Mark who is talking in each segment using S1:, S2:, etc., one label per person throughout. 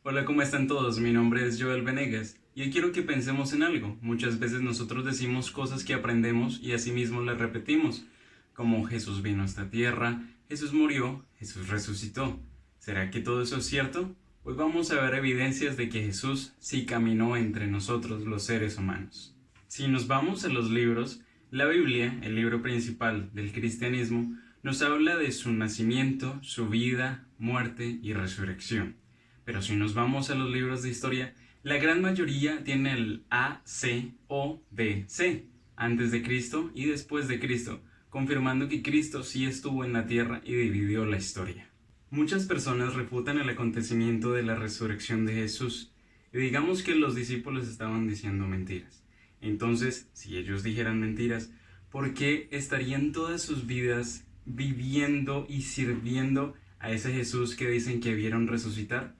S1: Hola, ¿cómo están todos? Mi nombre es Joel Venegas y hoy quiero que pensemos en algo. Muchas veces nosotros decimos cosas que aprendemos y asimismo las repetimos, como Jesús vino a esta tierra, Jesús murió, Jesús resucitó. ¿Será que todo eso es cierto? Pues vamos a ver evidencias de que Jesús sí caminó entre nosotros los seres humanos. Si nos vamos a los libros, la Biblia, el libro principal del cristianismo, nos habla de su nacimiento, su vida, muerte y resurrección. Pero si nos vamos a los libros de historia, la gran mayoría tiene el A, C o D, C, antes de Cristo y después de Cristo, confirmando que Cristo sí estuvo en la tierra y dividió la historia. Muchas personas refutan el acontecimiento de la resurrección de Jesús y digamos que los discípulos estaban diciendo mentiras. Entonces, si ellos dijeran mentiras, ¿por qué estarían todas sus vidas viviendo y sirviendo a ese Jesús que dicen que vieron resucitar?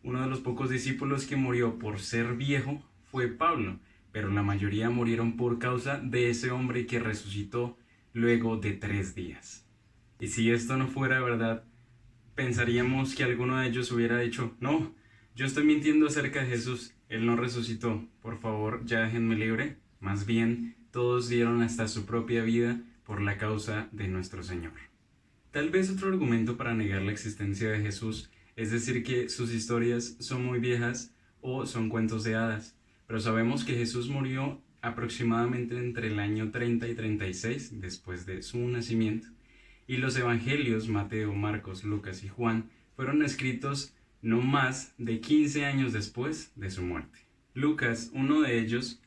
S1: Uno de los pocos discípulos que murió por ser viejo fue Pablo, pero la mayoría murieron por causa de ese hombre que resucitó luego de 3 días. Y si esto no fuera verdad, pensaríamos que alguno de ellos hubiera dicho, no, yo estoy mintiendo acerca de Jesús, él no resucitó, por favor ya déjenme libre. Más bien, todos dieron hasta su propia vida por la causa de nuestro Señor. Tal vez otro argumento para negar la existencia de Jesús es decir que sus historias son muy viejas o son cuentos de hadas, pero sabemos que Jesús murió aproximadamente entre el año 30 y 36 después de su nacimiento, y los evangelios Mateo, Marcos, Lucas y Juan fueron escritos no más de 15 años después de su muerte. Lucas, uno de ellos,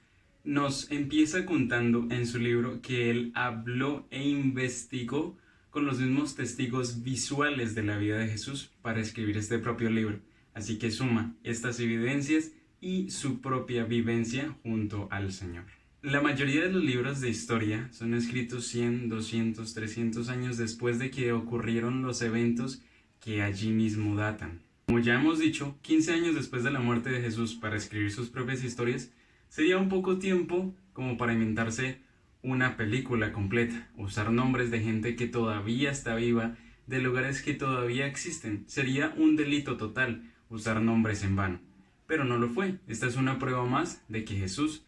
S1: nos empieza contando en su libro que él habló e investigó con los mismos testigos visuales de la vida de Jesús para escribir este propio libro. Así que suma estas evidencias y su propia vivencia junto al Señor. La mayoría de los libros de historia son escritos 100, 200, 300 años después de que ocurrieron los eventos que allí mismo datan. Como ya hemos dicho, 15 años después de la muerte de Jesús para escribir sus propias historias sería un poco tiempo como para inventarse una película completa, usar nombres de gente que todavía está viva, de lugares que todavía existen. Sería un delito total usar nombres en vano. Pero no lo fue. Esta es una prueba más de que Jesús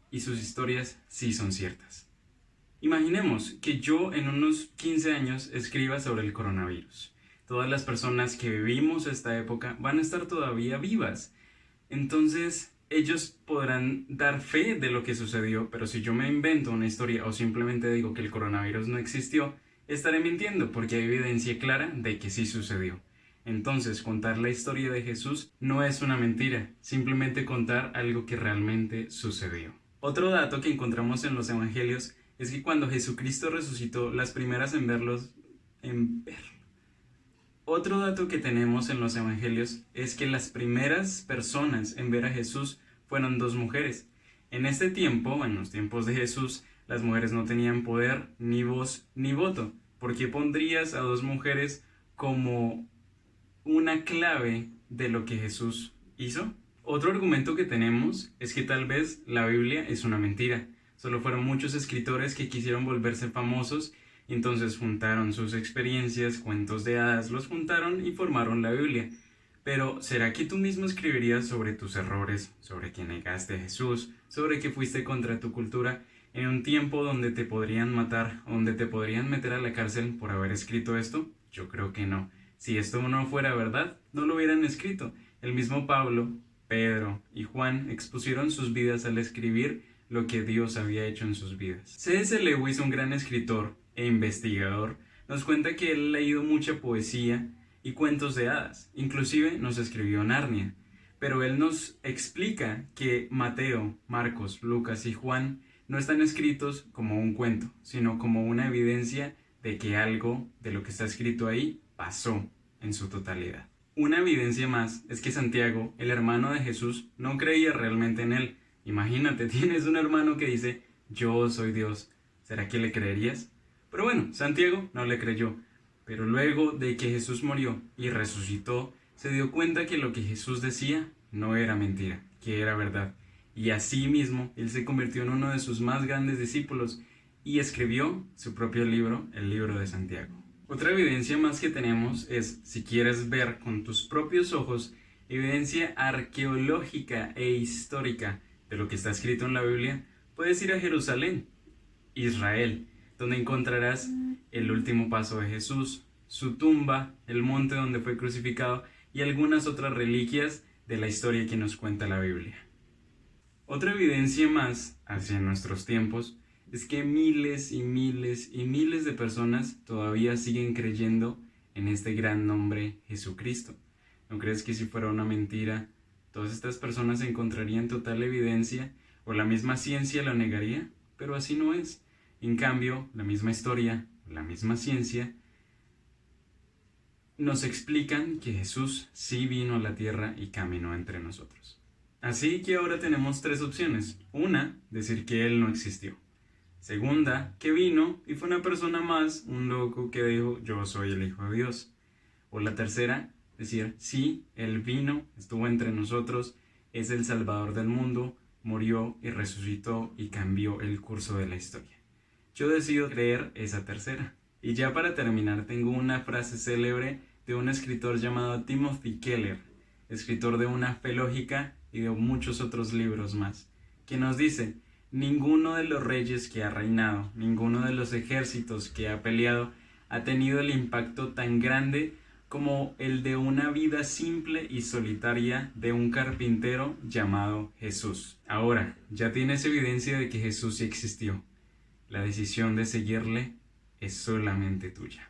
S1: y sus historias sí son ciertas. Imaginemos que yo en unos 15 años escriba sobre el coronavirus. Todas las personas que vivimos esta época van a estar todavía vivas. Entonces, ellos podrán dar fe de lo que sucedió, pero si yo me invento una historia o simplemente digo que el coronavirus no existió, estaré mintiendo porque hay evidencia clara de que sí sucedió. Entonces, contar la historia de Jesús no es una mentira, simplemente contar algo que realmente sucedió. Otro dato que encontramos en los evangelios es que cuando Jesucristo resucitó, las primeras en verlo. Otro dato que tenemos en los evangelios es que las primeras personas en ver a Jesús fueron dos mujeres. En este tiempo, en los tiempos de Jesús, las mujeres no tenían poder, ni voz, ni voto. ¿Por qué pondrías a dos mujeres como una clave de lo que Jesús hizo? Otro argumento que tenemos es que tal vez la Biblia es una mentira. Solo fueron muchos escritores que quisieron volverse famosos, entonces juntaron sus experiencias, cuentos de hadas, los juntaron y formaron la Biblia. Pero, ¿será que tú mismo escribirías sobre tus errores, sobre que negaste a Jesús, sobre que fuiste contra tu cultura, en un tiempo donde te podrían matar, donde te podrían meter a la cárcel por haber escrito esto? Yo creo que no. Si esto no fuera verdad, no lo hubieran escrito. El mismo Pablo, Pedro y Juan expusieron sus vidas al escribir lo que Dios había hecho en sus vidas. C.S. Lewis, un gran escritor e investigador, nos cuenta que él ha leído mucha poesía y cuentos de hadas, inclusive nos escribió Narnia, pero él nos explica que Mateo, Marcos, Lucas y Juan no están escritos como un cuento, sino como una evidencia de que algo de lo que está escrito ahí pasó en su totalidad. Una evidencia más es que Santiago, el hermano de Jesús, no creía realmente en él. Imagínate, tienes un hermano que dice, yo soy Dios. ¿Será que le creerías? Pero bueno, Santiago no le creyó. Pero luego de que Jesús murió y resucitó, se dio cuenta que lo que Jesús decía no era mentira, que era verdad. Y así mismo, él se convirtió en uno de sus más grandes discípulos y escribió su propio libro, el libro de Santiago. Otra evidencia más que tenemos es, si quieres ver con tus propios ojos evidencia arqueológica e histórica de lo que está escrito en la Biblia, puedes ir a Jerusalén, Israel, donde encontrarás el último paso de Jesús, su tumba, el monte donde fue crucificado y algunas otras reliquias de la historia que nos cuenta la Biblia. Otra evidencia más hacia nuestros tiempos es que miles y miles y miles de personas todavía siguen creyendo en este gran nombre Jesucristo. ¿No crees que si fuera una mentira, todas estas personas encontrarían total evidencia o la misma ciencia lo negaría? Pero así no es. En cambio, la misma historia, la misma ciencia, nos explican que Jesús sí vino a la tierra y caminó entre nosotros. Así que ahora tenemos tres opciones. Una, decir que Él no existió. Segunda, que vino y fue una persona más, un loco que dijo, yo soy el Hijo de Dios. O la tercera, decir, sí, Él vino, estuvo entre nosotros, es el Salvador del mundo, murió y resucitó y cambió el curso de la historia. Yo decido creer esa tercera. Y ya para terminar, tengo una frase célebre de un escritor llamado Timothy Keller, escritor de Una Fe Lógica y de muchos otros libros más, que nos dice: ninguno de los reyes que ha reinado, ninguno de los ejércitos que ha peleado ha tenido el impacto tan grande como el de una vida simple y solitaria de un carpintero llamado Jesús. Ahora, ya tienes evidencia de que Jesús sí existió. La decisión de seguirle es solamente tuya.